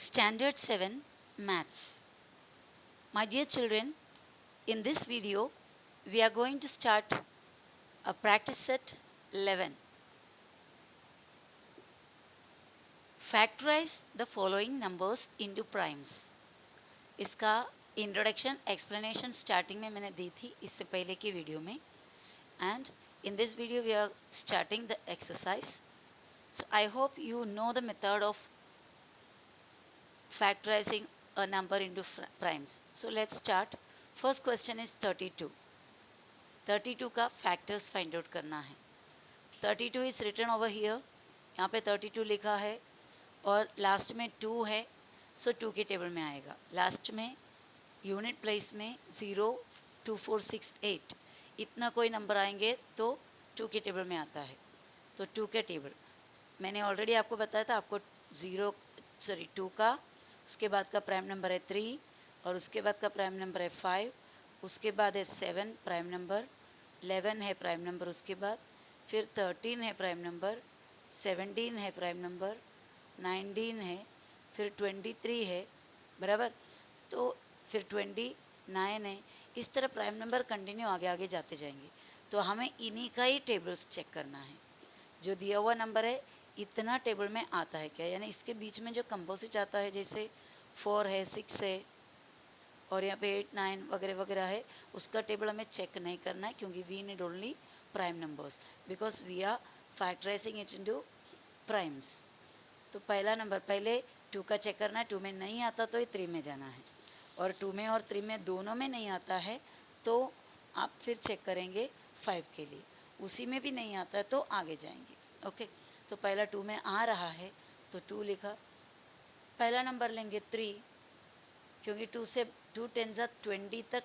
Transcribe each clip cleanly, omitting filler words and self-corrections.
Standard 7 Maths. My dear children, in this video, we are going to start a practice set 11. Factorize the following numbers into primes. इसका introduction explanation starting में मैंने दी थी इससे पहले की video में and in this video we are starting the exercise so I hope you know the method of factorizing a number into primes. So let's start. First question is 32. 32 का factors find out करना है. 32 is written over here. यहाँ पे 32 लिखा है और last में 2 है, सो 2 के टेबल में आएगा. लास्ट में यूनिट प्लेस में 0, 2, 4, 6, 8 इतना कोई नंबर आएंगे तो 2 के टेबल में आता है. तो 2 के टेबल मैंने ऑलरेडी आपको बताया था. आपको 2 का, उसके बाद का प्राइम नंबर है 3 और उसके बाद का प्राइम नंबर है 5, उसके बाद है 7 प्राइम नंबर, 11 है प्राइम नंबर, उसके बाद फिर 13 है प्राइम नंबर, 17 है प्राइम नंबर, 19 है, फिर 23 है, बराबर. तो फिर 29 है. इस तरह प्राइम नंबर कंटिन्यू आगे आगे जाते जाएंगे. तो हमें इन्हीं का ही टेबल्स चेक करना है. जो दिया हुआ नंबर है इतना टेबल में आता है क्या, यानी इसके बीच में जो कंपोजिट आता है जैसे 4 है, 6 है और यहाँ पे 8, 9 वगैरह वगैरह है, उसका टेबल हमें चेक नहीं करना है क्योंकि we need only prime numbers because we are factorizing it into primes. तो पहला नंबर पहले 2 का चेक करना है. 2 में नहीं आता तो ये 3 में जाना है और 2 में और 3 में दोनों में नहीं आता है तो आप फिर चेक करेंगे 5 के लिए. उसी में भी नहीं आता है तो आगे जाएंगे. ओके. तो पहला 2 में आ रहा है तो 2 लिखा. पहला नंबर लेंगे 3 क्योंकि 2 से 2 10 20 तक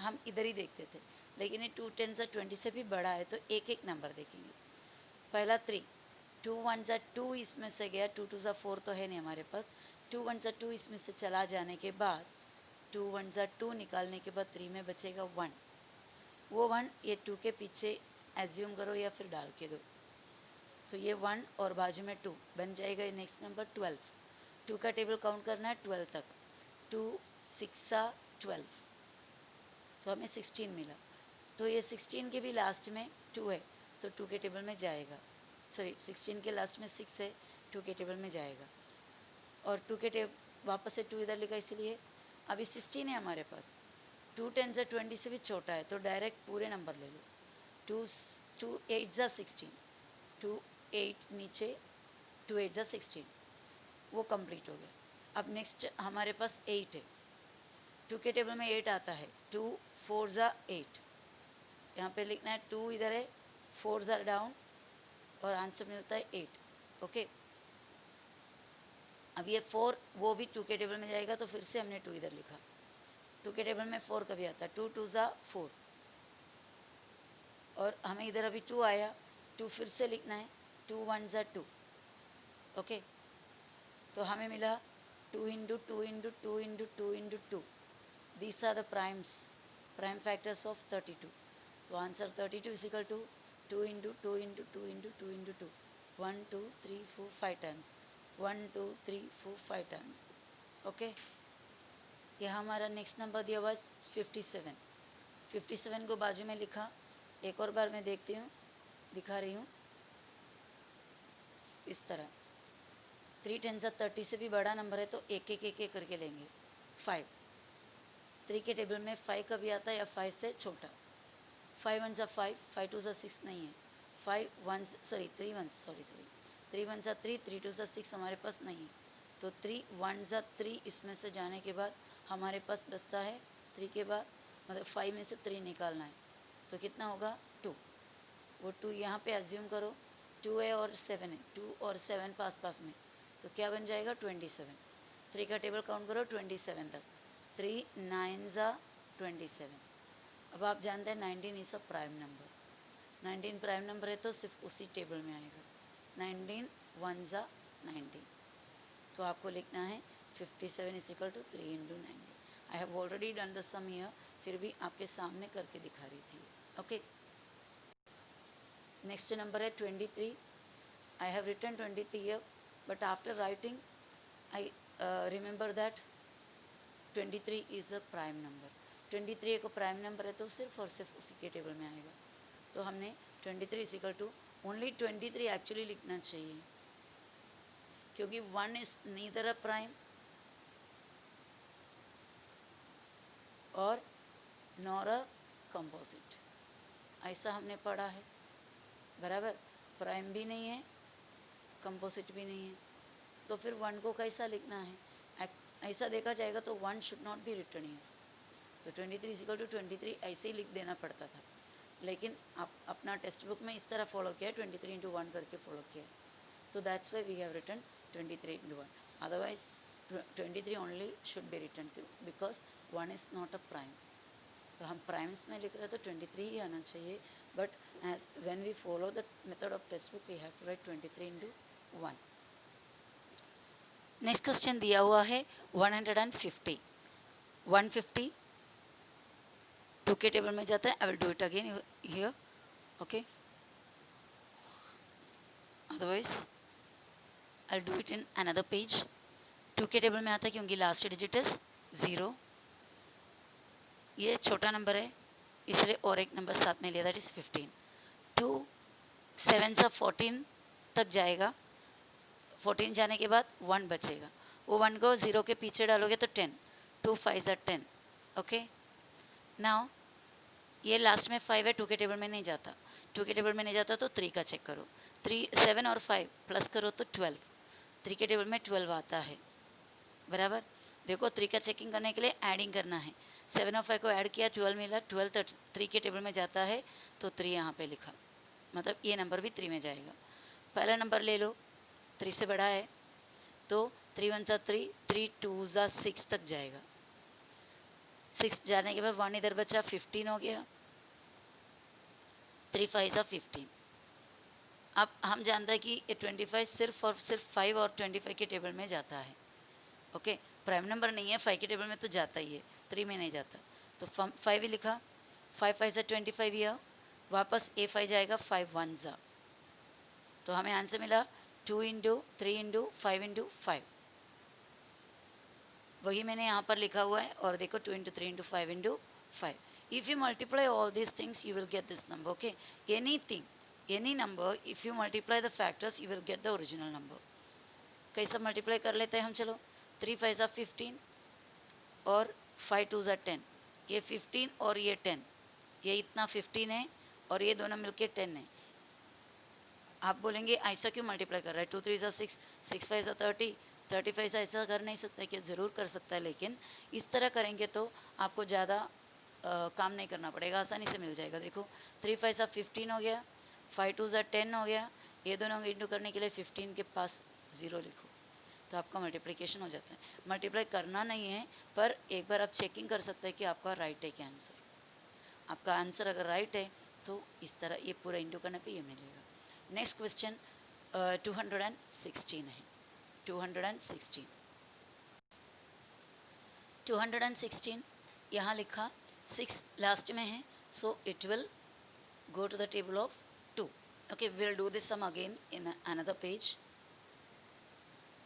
हम इधर ही देखते थे, लेकिन ये 2 10 20 से भी बड़ा है तो एक एक नंबर देखेंगे. पहला 3, 2 1 2 इसमें से गया, 2 2 4 तो है नहीं हमारे पास. 2 1 2 इसमें से चला जाने के बाद 2 1 2 निकालने के बाद 3 में बचेगा 1. वो 1 ये 2 के पीछे एज्यूम करो या फिर डाल के दो. तो ये 1 और बाजू में 2 बन जाएगा. Next number 12. 2 का टेबल काउंट करना है 12 तक. 2 6 12 तो हमें 16 मिला. तो ये 16 के भी लास्ट में 2 है तो 2 के टेबल में जाएगा. सॉरी 16 के लास्ट में 6 है, 2 के टेबल में जाएगा. और 2 के टेबल वापस से 2 इधर लिखा इसलिए. अभी 16 है हमारे पास. 2 10 20 से भी छोटा है तो डायरेक्ट पूरे नंबर ले लो. 2 8 16, 2 8 नीचे, 2 8 16 वो कंप्लीट हो गया. अब नेक्स्ट हमारे पास 8 है. 2 के टेबल में 8 आता है. 2 4 8 यहाँ पे लिखना है. 2 इधर है, 4 डाउन और आंसर मिलता है 8. ओके. अब ये 4 वो भी 2 के टेबल में जाएगा तो फिर से हमने 2 इधर लिखा. 2 के टेबल में 4 कभी आता है. 2 2 4 और हमें इधर अभी 2 आया. 2 फिर से लिखना है. 2 1 2. ओके. तो हमें मिला 2 into 2 into 2 into 2 into 2. These are the primes, prime factors of 32. तो answer 32 is equal to 2 into 2 into 2 into 2 into 2. 1 2 3 4 5 times. 1 2 3 4 5 times. Okay. यह हमारा नेक्स्ट नंबर दिया हुआ 57. 57 को बाजू में लिखा. एक और बार मैं देखती हूँ, दिखा रही हूँ इस तरह. 3 10 30 से भी बड़ा नंबर है तो एक एक एक एक करके लेंगे. 5 3 के टेबल में 5 कभी आता है या 5 से छोटा. 5 1 5, 5 2 6 नहीं है. 5 1 सॉरी 3 1 सॉरी 3 1 3, 3 2 6 हमारे पास नहीं है. तो 3 1 3 इसमें से जाने के बाद हमारे पास बचता है 3 के बाद, मतलब 5 में से 3 निकालना है तो कितना होगा 2. वो 2 यहाँ पे एज्यूम करो. 2 है और 7 है. 2 और 7 पास पास में तो क्या बन जाएगा 27. 3 का टेबल काउंट करो 27 तक. 3 9 27. अब आप जानते हैं 19 is a prime number. 19 prime number है तो सिर्फ उसी टेबल में आएगा. 19 1 19. तो आपको लिखना है 57 is equal to 3 into 19. I have already done the sum here, फिर भी आपके सामने करके दिखा रही थी. ओके. नेक्स्ट नंबर है 23. I have written 23 here, but after writing I remember that 23 is a prime number. 23 एक प्राइम नंबर है तो सिर्फ और सिर्फ उसी के टेबल में आएगा. तो हमने 23 is equal to only 23 actually लिखना चाहिए, क्योंकि 1 इज नीदर अ प्राइम और नॉर अ कंपोजिट. ऐसा हमने पढ़ा है बराबर. प्राइम भी नहीं है, कंपोजिट भी नहीं है, तो फिर 1 को कैसा लिखना है. ऐसा देखा जाएगा तो 1 should not be return here. तो 23 इज इक्वल टू 23 ऐसे ही लिख देना पड़ता था, लेकिन आप अपना टेक्स्ट बुक में इस तरह फॉलो किया है, 23 इंटू 1 करके फॉलो किया है. तो that's why we have return 23 into 1. Otherwise 23 only should be return because 1 is not a prime. तो हम प्राइम्स में लिख रहे तो 23 ही आना चाहिए, but as when we follow the method of text book we have to write 23 into 1. Next question दिया हुआ है 150. 150 2 के टेबल में जाता है. I will do it again here. Okay, otherwise I do it in another page. 2 के table में आता है क्योंकि लास्ट डिजिट इज 0. ये छोटा नंबर है इसलिए और एक नंबर साथ में लिया, दैट इज 15. 2 7 सा 14 तक जाएगा. 14 जाने के बाद 1 बचेगा. वो 1 को 0 के पीछे डालोगे तो 10. 2 5 ज़ा 10. ओके, नाउ ये लास्ट में 5 है, 2 के टेबल में नहीं जाता. 2 के टेबल में नहीं जाता तो 3 का चेक करो. 3 7 और 5 प्लस करो तो 12. 3 के टेबल में 12 आता है बराबर. देखो 3 का चेकिंग करने के लिए एडिंग करना है. 7 और 5 को ऐड किया, 12 मिला. 12 3 के टेबल में जाता है तो 3 यहाँ पे लिखा, मतलब ये नंबर भी 3 में जाएगा. पहला नंबर ले लो, 3 से बड़ा है तो 3 1 ज़ा 3, 3 2 ज़ा 6 तक जाएगा. 6 जाने के बाद 1 इधर बचा, 15 हो गया. 3 5 ज़ा 15. अब हम जानते हैं कि ये 25 सिर्फ और सिर्फ 5 और 25 के टेबल में जाता है. ओके, प्राइम नंबर नहीं है, 5 के टेबल में तो जाता ही है, 3 में नहीं जाता. तो 5 ही लिखा. 5 5 ज़ा 25 ईयर, वापस ए 5 जाएगा, 5 1 ज़ा. तो हमें आंसर मिला 2 इंटू 3 इंटू 5 इंटू 5. वही मैंने यहाँ पर लिखा हुआ है. और देखो 2 into 3 into 5 into 5. If you multiply all these things you will get this number. Okay, anything, any number if you multiply the factors you will get the original number. कैसा मल्टीप्लाई कर लेते हैं हम. चलो 3 5 ज़ा 15 और 5 2 ज़ा 10. ये 15 और ये 10, ये इतना 15 है और ये दोनों मिलके 10 है. आप बोलेंगे ऐसा क्यों मल्टीप्लाई कर रहा है. 2 3 ज़ा 6, 6 5 ज़ा 30, 35 ऐसा कर नहीं सकता क्या. ज़रूर कर सकता है, लेकिन इस तरह करेंगे तो आपको ज़्यादा काम नहीं करना पड़ेगा, आसानी से मिल जाएगा. देखो 3 5 ज़ा 15 हो गया, 5 2 ज़ा 10 हो गया. ये दोनों इंटू करने के लिए 15 के पास 0 लिखो तो आपका मल्टीप्लिकेशन हो जाता है. मल्टीप्लाई करना नहीं है, पर एक बार आप चेकिंग कर सकते हैं कि आपका राइट है क्या आंसर. आपका आंसर अगर राइट है तो इस तरह ये पूरा इंटू करने पे ये मिलेगा. नेक्स्ट क्वेश्चन 216 है. 216 216 यहाँ लिखा 6 लास्ट में है, so it will go to the table of 2. Okay, we will do this sum again in another page.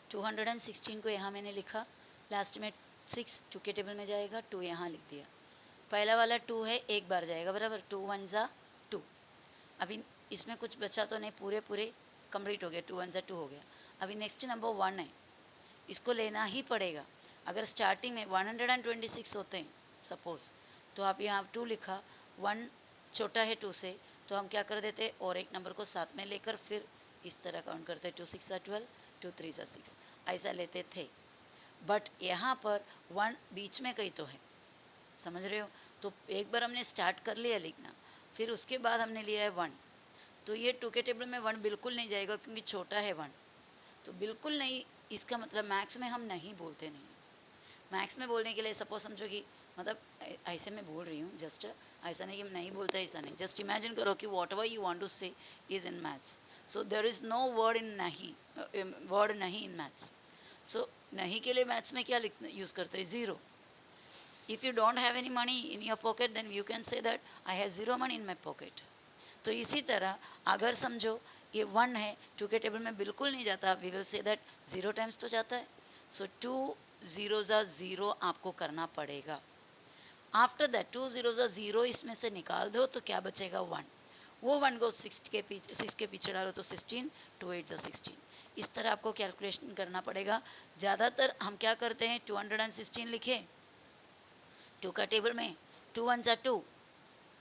216 को यहाँ मैंने लिखा, लास्ट में 6 2 के टेबल में जाएगा, 2 यहाँ लिख दिया. पहला वाला 2 है, एक बार जाएगा बराबर. 2 1 ज़ा 2. अभी इसमें कुछ बचा तो नहीं, पूरे पूरे कंप्लीट हो गया. 2 1 ज़ा 2 हो गया. अभी नेक्स्ट नंबर 1 है, इसको लेना ही पड़ेगा. अगर स्टार्टिंग में 126 होते हैं सपोज, तो आप यहाँ 2 लिखा, 1 छोटा है 2 से, तो हम क्या कर देते और एक नंबर को साथ में लेकर फिर इस तरह काउंट करते. 2 6 ज़ा 12, 2 3 ज़ा 6 ऐसा लेते थे. बट यहाँ पर 1 बीच में कहीं तो है, समझ रहे हो. तो एक बार हमने स्टार्ट कर लिया लिखना, फिर उसके बाद हमने लिया है 1, तो ये 2 के टेबल में 1 बिल्कुल नहीं जाएगा क्योंकि छोटा है 1. तो बिल्कुल नहीं, इसका मतलब मैथ्स में हम नहीं बोलते नहीं. मैथ्स में बोलने के लिए सपोज समझो कि मतलब ऐसे मैं बोल रही हूँ, जस्ट ऐसा नहीं कि मैं नहीं बोलता, ऐसा नहीं. जस्ट इमेजिन करो कि whatever you want to say is in maths, so there is no word in नहीं, वर्ड नहीं इन मैथ्स. सो नहीं के लिए मैथ्स में क्या लिखना यूज़ करते हैं, zero. If you don't have any money in your pocket then you can say that I have zero money in my pocket. तो इसी तरह अगर समझो ये 1 है, 2 के टेबल में बिल्कुल नहीं जाता, we will say that 0 times तो जाता है. सो 2 0 ज़ा 0 आपको करना पड़ेगा. आफ्टर दैट 2 0 ज़ा 0 इसमें से निकाल दो तो क्या बचेगा 1. वो 1 को 6 के पीछे डालो तो 16, 2 8 ज़ा 16. इस तरह आपको कैलकुलेशन करना पड़ेगा. ज़्यादातर हम क्या करते हैं 216 लिखे 2 का टेबल में, 2 1 ज़ा 2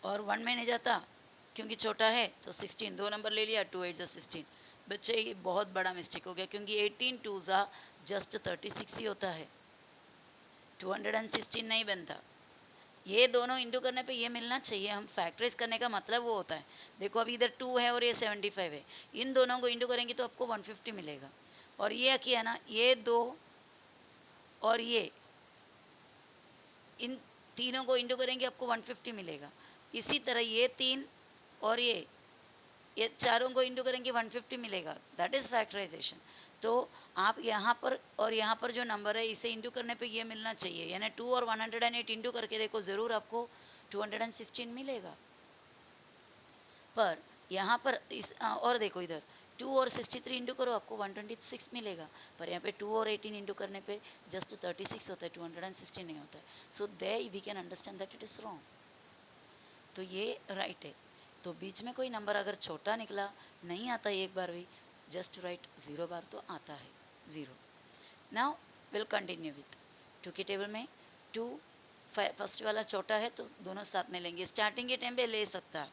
और 1 में नहीं जाता क्योंकि छोटा है तो 16 दो नंबर ले लिया 2 8 ज़ा 16. बच्चे ये बहुत बड़ा मिस्टेक हो गया क्योंकि 18 2 ज़ा जस्ट 36 ही होता है, 216 नहीं बनता. ये दोनों इंटू करने पे ये मिलना चाहिए. हम फैक्टराइज करने का मतलब वो होता है. देखो अभी इधर 2 है और ये 75 है, इन दोनों को इंटू करेंगे तो आपको 150 मिलेगा. और ये किया ना, ये दो और ये इन तीनों को इंटू करेंगे आपको 150 मिलेगा. इसी तरह ये 3 और ये चारों को इंटू करेंगे 150 मिलेगा. That is factorization. तो आप यहाँ पर और यहाँ पर जो नंबर है इसे इंटू करने पे ये मिलना चाहिए, यानी 2 और 108 इंटू करके देखो ज़रूर आपको 216 मिलेगा. पर यहाँ पर और देखो इधर 2 और 63 इंटू करो आपको 126 मिलेगा. पर यहाँ पे 2 और 18 इंटू करने पे जस्ट 36 होता है, 216 नहीं होता है. So they we can understand that it is wrong. तो ये राइट है. तो बीच में कोई नंबर अगर छोटा निकला, नहीं आता एक बार भी, जस्ट राइट 0 बार तो आता है 0. नाउ विल कंटिन्यू विथ 2 के टेबल में 2 फर्स्ट वाला छोटा है तो दोनों साथ में लेंगे. स्टार्टिंग के टाइम पे ले सकता है,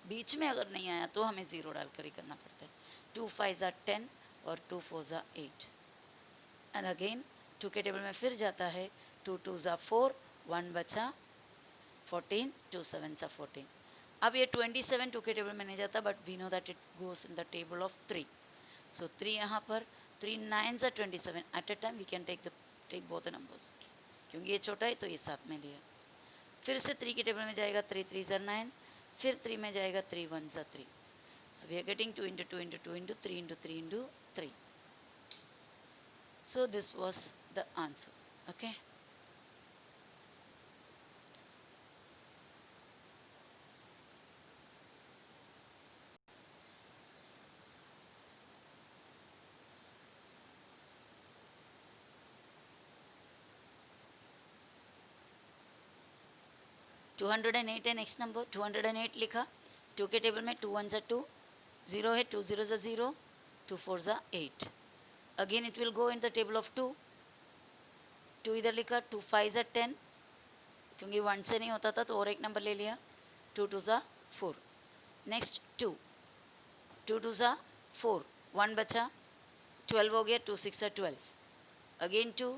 बीच में अगर नहीं आया तो हमें 0 डालकर ही करना पड़ता है. 2 5 ज़ा 10 और 2 4 ज़ा 8. एंड अगेन 2 के टेबल में फिर जाता है 2 2 ज़ा 4, 1 बचा 14, 2 7 ज़ा 14. अब ये 27 2 के टेबल में नहीं जाता, but we know that it goes in the table of 3. So 3 यहाँ पर, 3 9 ज़ा 27. At a time we can take both the numbers, क्योंकि ये छोटा है तो ये साथ में लिया. फिर से 3 के टेबल में जाएगा 3 3 ज़ा 9. फिर 3 में जाएगा 3 1 ज़ा 3. So we are getting 2 into 2 into 2 into 3 into 3 into 3. So this was the answer. Okay. 208 है नेक्स्ट नंबर. 208 लिखा 2 के टेबल में. 2 1 ज़ा 2, 0 है, 2 0 ज़ा 0, 2 4 ज़ा 8. Again it will go in the table of 2. 2 इधर लिखा. 2 5 ज़ा 10, क्योंकि 1 से नहीं होता था तो और एक नंबर ले लिया. 2 2 ज़ा 4. नेक्स्ट 2 2 2 ज़ा 4, 1 बचा 12 हो गया. 2 6 ज़ा 12. अगेन 2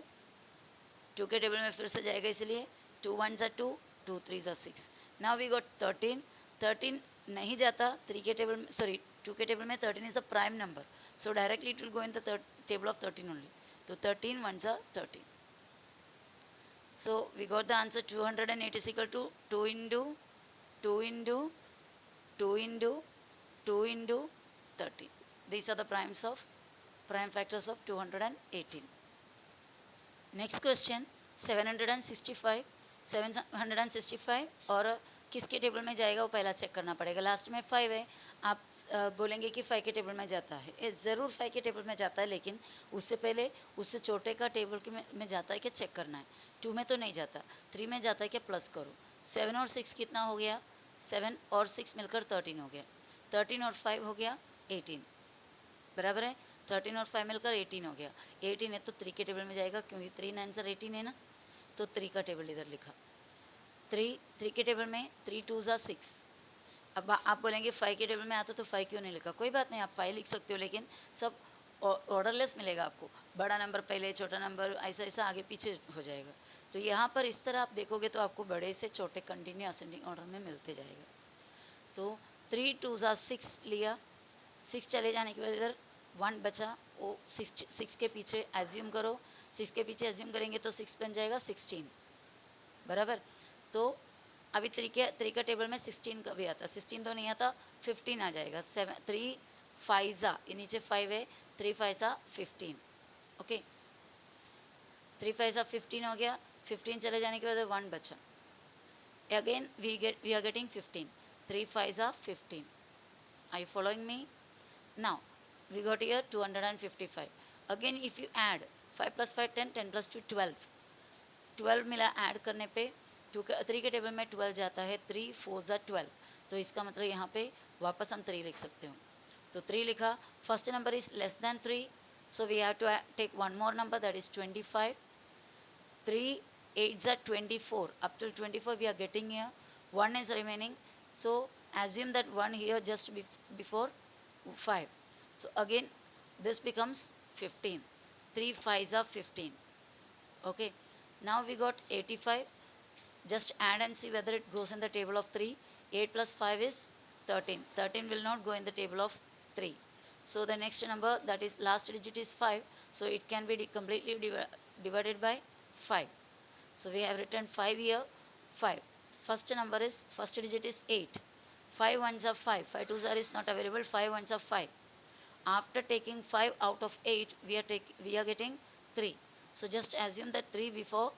2 के टेबल में फिर से जाएगा, इसलिए 2 1 ज़ा 2, 2 3 ज़ा 6. Now we got 13. 13 नहीं जाता 3 के टेबल में, सॉरी 2 के टेबल में. 13 is a prime number, so directly it will go in the table of 13 only. तो 13 1 ज़ा 13. So we got the answer 208 is equal to 2 into 2 into 2 into 2 into 13. These are the prime factors of 218. Next question 765. 765 और किसके table में जाएगा वो पहला check करना पड़ेगा. लास्ट में 5 है. आप बोलेंगे कि 5 के टेबल में जाता है. ये ज़रूर 5 के टेबल में जाता है, लेकिन उससे पहले उससे छोटे का टेबल के में जाता है क्या चेक करना है. 2 में तो नहीं जाता, 3 में जाता है क्या प्लस करो. 7 और 6 कितना हो गया, 7 और 6 मिलकर 13 हो गया. 13 और 5 हो गया 18, बराबर है. 13 और 5 मिलकर 18 हो गया. 18 है तो 3 के टेबल में जाएगा, क्योंकि 3 आंसर 18 है ना, तो 3 का टेबल इधर लिखा. 3 के टेबल में 3 2 ज़ा 6. अब आप बोलेंगे 5 के टेबल में आता तो 5 क्यों नहीं लिखा. कोई बात नहीं, आप 5 लिख सकते हो, लेकिन सब ऑर्डरलेस मिलेगा आपको. बड़ा नंबर पहले, छोटा नंबर ऐसा ऐसा आगे पीछे हो जाएगा. तो यहाँ पर इस तरह आप देखोगे तो आपको बड़े से छोटे कंटिन्यू असेंडिंग ऑर्डर में मिलते जाएगा. तो 3 2 ज़ा 6 लिया. 6 चले जाने के बाद इधर 1 बचा, वो 6 के पीछे एज्यूम करो. 6 के पीछे एज्यूम करेंगे तो 6 बन जाएगा 16, बराबर. तो अभी 3 का टेबल में 16 का भी आता. 16 तो नहीं आता, 15 आ जाएगा. 3 5 ज़ा, ये नीचे 5 है, 3 5 ज़ा 15. ओके, 3 5 ज़ा 15 हो गया. 15 चले जाने के बाद 1 बचा. Again we are getting 15. 3 5 ज़ा 15. Are you following me? Now we got here 255. Again if you add 5 + 5 10, 10 + 2 12, 12 मिला ऐड करने पे 3 के टेबल में 12 जाता है, 3 4 ज़ा 12, तो इसका मतलब यहाँ पे वापस हम 3 लिख सकते हो। तो 3 लिखा, first number is less than 3, so we have to take one more number, that is 25. 3 8s are 24, up till 24 we are getting here, 1 is remaining, so assume that 1 here just before 5, so again this becomes 15, 3 5s are 15. Okay, now we got 85, just add and see whether it goes in the table of 3. 8 plus 5 is 13. 13 will not go in the table of 3. So the next number, that is last digit, is 5. So it can be completely divided by 5. So we have written 5 here, 5. First number is, first digit is 8. 5 ones are 5. 5 twos are is not available. 5 ones are 5. After taking 5 out of 8, we are getting 3. So just assume that 3 before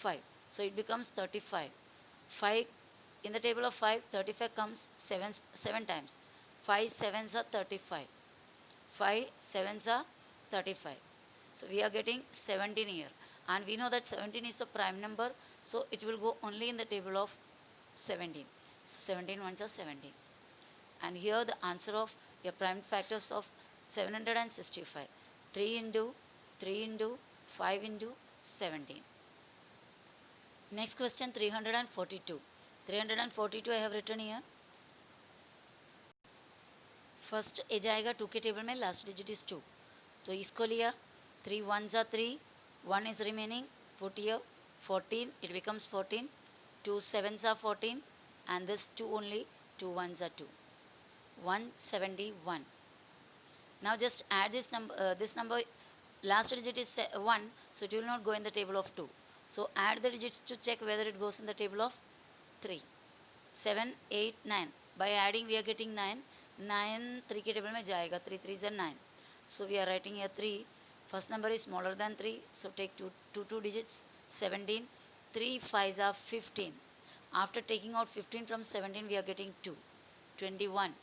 5. So it becomes 35. 5 in the table of 5, 35 comes 7 times. 5 sevens are 35. 5 sevens are 35. So we are getting 17 here. And we know that 17 is a prime number. So it will go only in the table of 17. So 17 ones are 17. And here the answer of your prime factors of 765. 3 into 3 into 5 into 17. Next question, 342. 342 I have written here. First a जाएगा 2 के table में, last digit is 2, तो इसको लिया, 3 1s are 3, 1 is remaining, put here 14, it becomes 14, 2 7s are 14, and this 2 only, 2 1s are 2, 171. Now just add this number, last digit is 1, so it will not go in the table of 2. So add the digits to check whether it goes in the table of 3. 7 8 9, by adding we are getting 9. 9 3 के table में जाएगा, 3 3s are 9, so we are writing here 3. First number is smaller than 3, so take two digits, 17. 3 5s are 15. After taking out 15 from 17 we are getting 2, 21.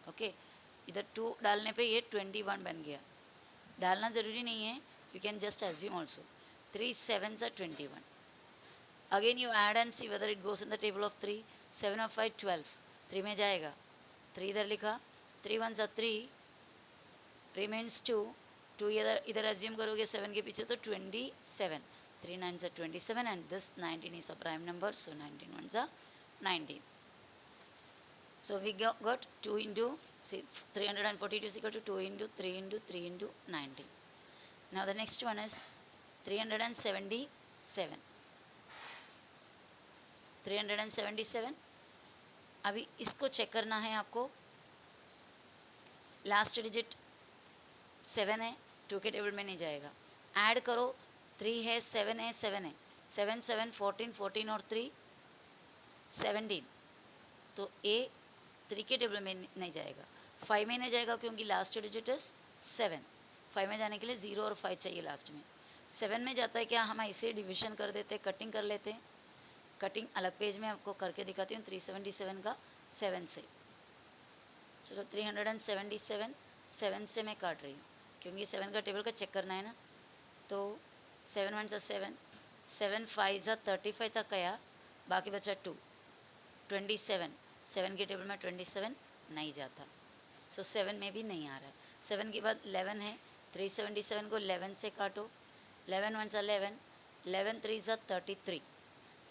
Okay, इधर 2 डालने पे ये 21 बन गया, डालना ज़रूरी नहीं है, you can just assume also. 3 7s are 21. Again you add and see whether it goes in the table of 3. 7 और 5 12, 3 में जाएगा, 3 इधर लिखा, 3 1s are 3, रिमेन्स 2, 2 इधर एज्यूम करोगे 7 के पीछे तो 27, 3 9s are 27, and this 19 is a prime number, so 19 ones are 19. So we got 2 into, see, 342 is equal to 2 into 3 into 3 into 19. Now the next one is 377. 377, अभी इसको check करना है आपको, लास्ट डिजिट 7 है, 2 के टेबल में नहीं जाएगा, ऐड करो, 3 है 7 है 7 है, 7 7 14, 14 और 3 17, तो ए 3 के टेबल में नहीं जाएगा, 5 में नहीं जाएगा क्योंकि लास्ट डिजिट इज 7, 5 में जाने के लिए 0 और 5 चाहिए लास्ट में, 7 में जाता है क्या, हम इसे डिविजन कर देते, कटिंग कर लेते हैं, कटिंग अलग पेज में आपको करके दिखाती हूँ, 377 का 7 से, चलो 377 7 से मैं काट रही हूँ क्योंकि 7 का टेबल का चेक करना है ना, तो 7 1s are 7, 7 5s are 35 तक गया, बाकी बचा 2, 27, 7 के टेबल में 27 नहीं जाता, सो 7 में भी नहीं आ रहा है, 7 के बाद 11 है, 377 को 11 से काटो, 11 1s are 11, 11 3s are 33,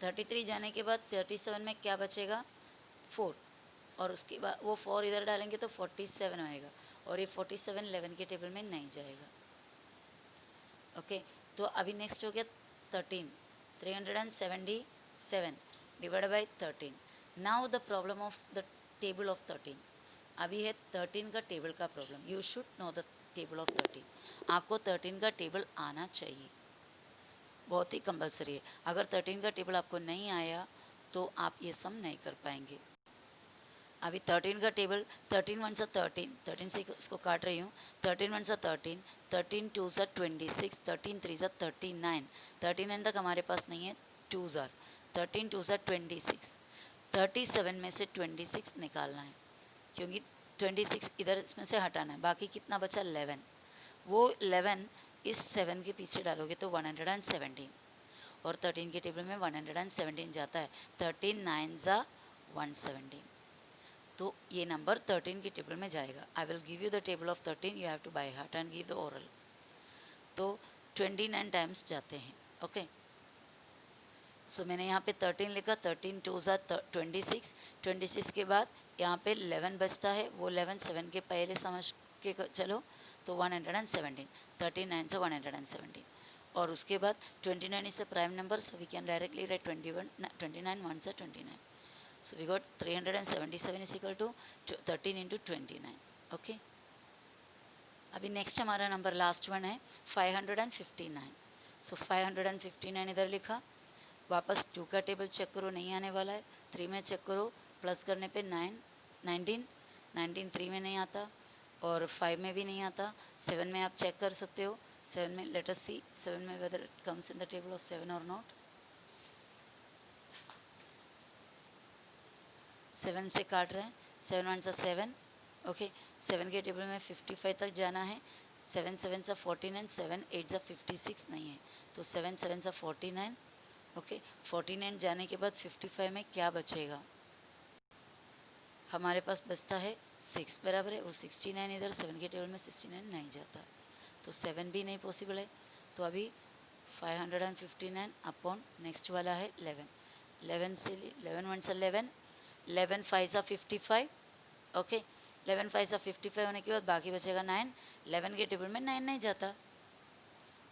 33 जाने के बाद 37 में क्या बचेगा, 4, और उसके बाद वो 4 इधर डालेंगे तो 47 आएगा, और ये 47 11 के टेबल में नहीं जाएगा. ओके, तो अभी नेक्स्ट हो गया 13, 377 divide by 13. Now the problem of the table of 13, अभी है 13 का टेबल का problem. You should know the table of 13, आपको 13 का टेबल आना चाहिए, बहुत ही कंपलसरी है. अगर 13 का टेबल आपको नहीं आया तो आप ये सम नहीं कर पाएंगे. अभी 13 का टेबल, 13 1s are 13, 13 से इसको काट रही हूँ, 13 1s are 13, 13 2s are 26, 13 3s are 39, 39 तक हमारे पास नहीं है, 2s are 13 2s are 26, 37 में से 26 निकालना है क्योंकि 26 इधर इसमें से हटाना है, बाकी कितना बचा 11, वो 11 इस 7 के पीछे डालोगे तो 117, और 13 के टेबल में 117 जाता है, 13 9 ज़ा 117, तो ये नंबर 13 के टेबल में जाएगा. I will give you the table of 13, you have to by heart and give the oral. तो 29 टाइम्स जाते हैं. ओके, सो मैंने यहाँ पे 13 लिखा, 13 2 ज़ा 26, 26 के बाद यहाँ पे 11 बचता है, वो 11 7 के पहले समझ के चलो, तो 117, 13 9 से 117, और उसके बाद 29 is a prime number, so we can directly write 29 1 से 29, so we got 377 is equal to 13 into 29. Okay, अभी नेक्स्ट हमारा नंबर लास्ट वन है 559. सो 559 इधर लिखा, वापस 2 का टेबल चेक करो, नहीं आने वाला है. 3 में चेक करो, प्लस करने पे 19 3 में नहीं आता, और 5 में भी नहीं आता. 7 में आप चेक कर सकते हो, 7 में लेट अस सी 7 में whether it comes in the table of 7 और नॉट. 7 से काट रहे हैं, 7 1 सा 7. ओके, 7 के टेबल में 55 तक जाना है. 7 7 सा 49, 7 8 सा 56 नहीं है, तो 7 7 सा 49. ओके, 49 जाने के बाद 55 में क्या बचेगा, हमारे पास बचता है 6, बराबर है. वो 69 इधर 7 के टेबल में 69 नहीं जाता, तो 7 भी नहीं पॉसिबल है. तो अभी 559 अपॉन नेक्स्ट वाला है 11. 11 से 11 1 से 11, 11 5 सा 55. ओके, 11 5 सा 55 होने के बाद बाकी बचेगा 9. 11 के टेबल में 9 नहीं जाता.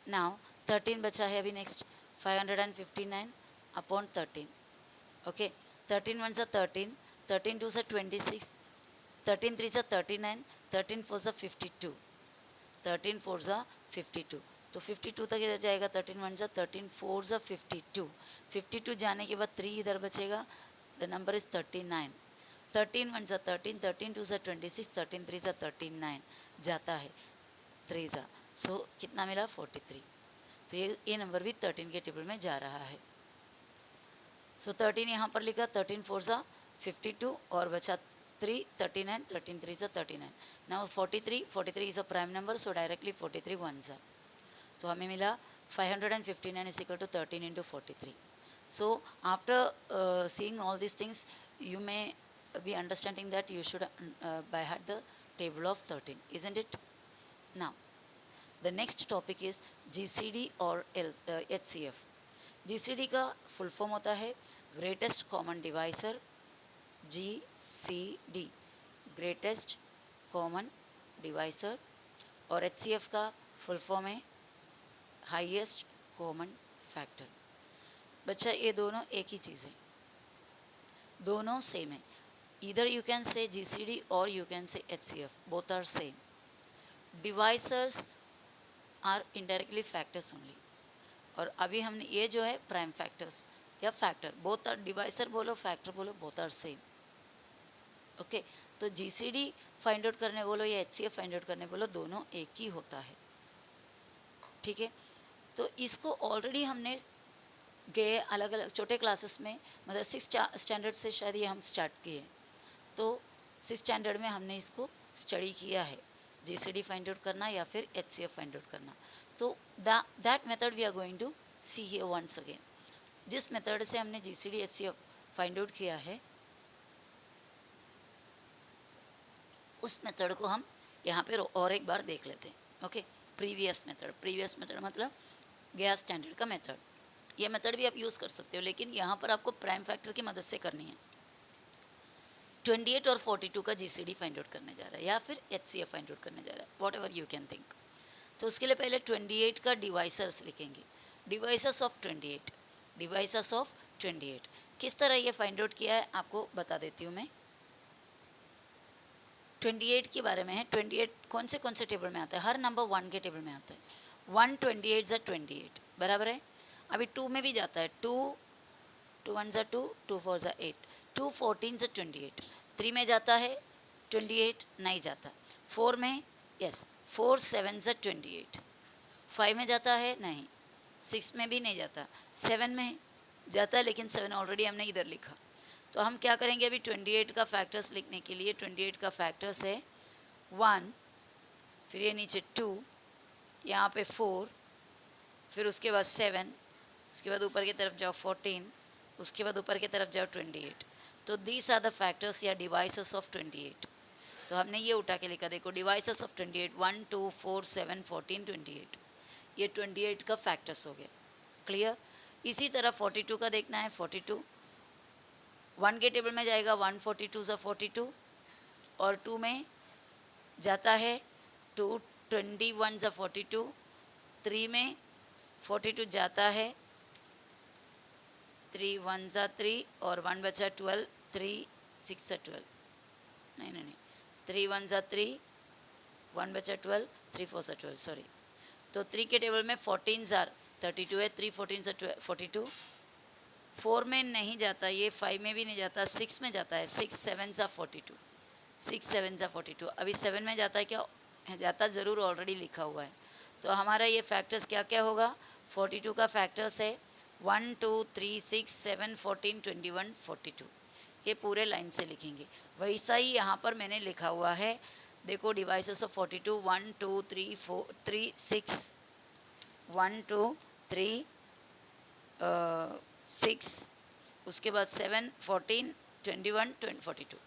नाउ 13 बचा है अभी नेक्स्ट, 559 अपॉन 13. ओके, 13 1 सा 13, 13 2 सा 26, 13 3 सा 39, 13 4 सा 52, 13 4 सा 52, तो 52 तक इधर जाएगा. 13 1 सा 13, 4 सा 52, 52 जाने के बाद 3 इधर बचेगा, द नंबर इज 39. 13 1 सा 13, 13 2 सा 26, 13 3 सा 39 जाता है, 3 सा, सो कितना मिला 43. तो ये नंबर भी 13 के टेबल में जा रहा है. सो 13 यहाँ पर लिखा, 13 4 सा 52 और बचा 3, 39, 13 3 सा 39. Now 43 is a prime number, so directly 43 1 सा, तो हमें मिला 559 is equal to 13 into 43. So after seeing all these things, you may be understanding that you should by heart the table of 13, isn't it? Now the next topic is GCD or HCF. GCD का full form होता है greatest common divisor, GCD greatest common divisor, और HCF का full form है highest common factor. बच्चा ये दोनों एक ही चीज़ है, दोनों सेम है. इधर यू कैन से GCD और you can say HCF, both are same. Divisors are indirectly factors only, और अभी हमने ये जो है प्राइम फैक्टर्स या फैक्टर, बोथ आर, डिवाइसर बोलो फैक्टर बोलो, बोथ आर सेम. ओके, तो GCD फाइंड आउट करने बोलो या HCF फाइंड आउट करने बोलो, दोनों एक ही होता है. ठीक है, तो इसको ऑलरेडी हमने गए अलग अलग छोटे क्लासेस में, मतलब 6 स्टैंडर्ड से शायद ये हम स्टार्ट किए, तो 6 स्टैंडर्ड में हमने इसको स्टडी किया है, GCD फाइंड आउट करना या फिर HCF फाइंड आउट करना. तो that method we are going to see here once again. जिस मेथड से हमने GCD HCF फाइंड आउट किया है, उस मेथड को हम यहाँ पे और एक बार देख लेते हैं. ओके, प्रीवियस मेथड मतलब गया स्टैंडर्ड का मेथड. ये मेथड भी आप यूज़ कर सकते हो, लेकिन यहाँ पर आपको प्राइम फैक्टर की मदद से करनी है. 28 और 42 का GCD फाइंड आउट करने जा रहा है या फिर HCF फाइंड आउट करने जा रहा है, what ever you can think. तो उसके लिए पहले 28 का डिवाइसर्स लिखेंगे, डिवाइसर्स ऑफ 28, डिवाइसर्स ऑफ 28. किस तरह ये फाइंड आउट किया है आपको बता देती हूँ मैं. 28 के बारे में है. 28 कौन से टेबल में आता है, हर नंबर 1 के टेबल में आता है. 1 28 ज़ा 28, बराबर है. अभी 2 में भी जाता है, 2 2 1 ज़ा 2, 2 4 ज़ा 8, 2 14 ज़ा 28. 3 में जाता है 28 नहीं जाता. 4 में यस, 4 7 ज़ा 28. 5 में जाता है नहीं, 6 में भी नहीं जाता. 7 में जाता है, लेकिन 7 ऑलरेडी हमने इधर लिखा. तो हम क्या करेंगे अभी 28 का फैक्टर्स लिखने के लिए. 28 का फैक्टर्स है 1, फिर ये नीचे 2, यहाँ पे 4, फिर उसके बाद 7, उसके बाद ऊपर की तरफ जाओ 14, उसके बाद ऊपर की तरफ जाओ 28। तो दीज आर द फैक्टर्स या डिवाइसेस ऑफ 28। तो हमने ये उठा के लिखा, देखो डिवाइसेस ऑफ 28, 1 2 4 7 14 28, ये 28 का फैक्टर्स हो गया। क्लियर। इसी तरह 42 का देखना है। 42 1 के टेबल में जाएगा, 1 42 सा 42, और 2 में जाता है 2 21 सा 42, 3 में 42 जाता है, 3 1 सा 3 और 1 बचा 12, 3 6 सा 12, नहीं 3 1 सा 3, 1 बचा 12, 3 4 सा 12, सॉरी। तो 3 के टेबल में 14 जार 32 है, 3 14 सा 42, 4 में नहीं जाता ये, 5 में भी नहीं जाता, 6 में जाता है, 6 7 सा 42, 6 7 सा 42। अभी 7 में जाता है क्या? जाता ज़रूर, ऑलरेडी लिखा हुआ है। तो हमारा ये फैक्टर्स क्या क्या होगा? 42 का फैक्टर्स है 1 2 3 6 7 14 21 42, ये पूरे लाइन से लिखेंगे। वैसा ही यहाँ पर मैंने लिखा हुआ है, देखो डिवाइसेस ऑफ 42, 1 2 3 4 3 6, 1 2 3 6, उसके बाद 7 14 21 42।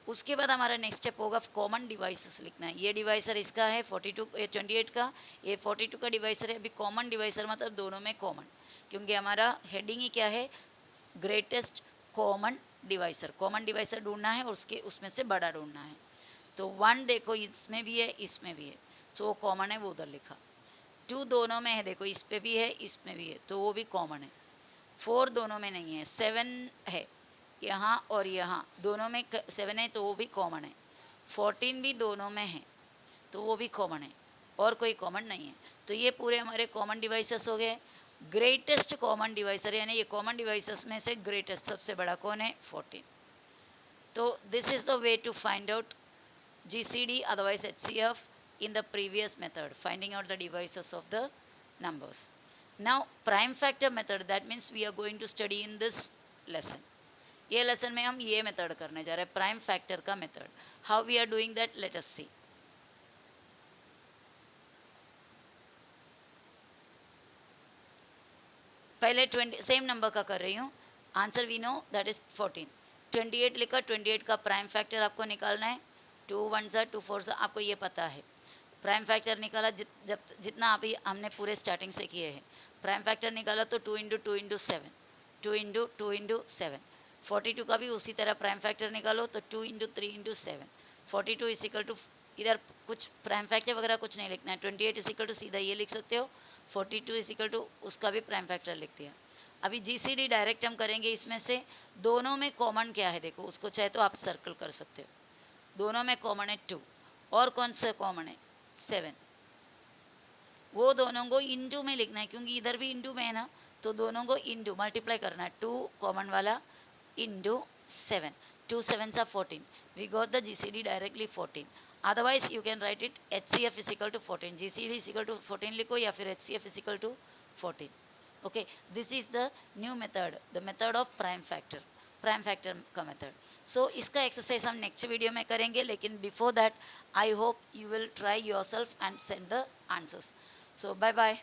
उसके बाद हमारा नेक्स्ट स्टेप होगा कॉमन डिवाइसेस लिखना है। ये डिवाइसर इसका है 42, ये 28 का, ये 42 का डिवाइसर है। अभी कॉमन डिवाइसर मतलब दोनों में कॉमन, क्योंकि हमारा हेडिंग ही क्या है? Greatest common divisor. Common divisor ढूंढना है और उसमें से बड़ा ढूंढना है। तो 1 देखो इसमें भी है, इसमें भी है, तो वो कॉमन है, वो उधर लिखा। 2 दोनों में है, देखो इस पे भी है, इसमें भी है, तो वो भी कॉमन है। 4 दोनों में नहीं है, 7 है यहाँ और यहाँ दोनों में 7 है, तो वो भी कॉमन है। 14 भी दोनों में है, तो वो भी कॉमन है, और कोई कॉमन नहीं है। तो ये पूरे हमारे कॉमन डिवाइसेस हो गए। ग्रेटेस्ट कॉमन डिवाइसर, यानी ये कॉमन डिवाइसेस में से ग्रेटेस्ट सबसे बड़ा कौन है? 14। तो this is the way to find out GCD otherwise HCF in the previous method, finding out the devices of the numbers. Now prime factor method, that means we are going to study in this lesson. ये lesson में हम ये method करने जा रहे हैं, prime factor का method. How we are doing that, let us see. पहले 20 सेम नंबर का कर रही हूँ। Answer we know that is 14। 28 लिखा, 28 का प्राइम फैक्टर आपको निकालना है। 2 1 सा 2 4 सा, आपको ये पता है। प्राइम फैक्टर निकाला, जितना अभी हमने पूरे स्टार्टिंग से किए हैं। प्राइम फैक्टर निकाला तो 2 × 2 × 7, 2 × 2 × 7। 42 का भी उसी तरह प्राइम फैक्टर निकालो तो 2 × 3 × 7। 42 इज इक्वल टू, इधर कुछ प्राइम फैक्टर वगैरह कुछ नहीं लिखना है। 28 इज इक्वल टू सीधा ये लिख सकते हो, 42 इज इक्वल टू उसका भी प्राइम फैक्टर लिख दिया। अभी GCD डायरेक्ट हम करेंगे। इसमें से दोनों में कॉमन क्या है, देखो उसको चाहे तो आप सर्कल कर सकते हो। दोनों में कॉमन है 2, और कौन सा कॉमन है? 7। वो दोनों को इंटू में लिखना है, क्योंकि इधर भी इंटू में है ना, तो दोनों को इंटू मल्टीप्लाई करना है। 2 कॉमन वाला इंटू 7, 2 7 सा 14। We got the GCD directly 14। Otherwise you can write it HCF is equal to 14, GCD is equal to 14 लिखो, या फिर HCF is equal to 14। Okay, this is the new method, the method of prime factor, prime factor का method. सो इसका exercise हम next video में करेंगे, लेकिन before that I hope you will try yourself and send the answers. So bye bye.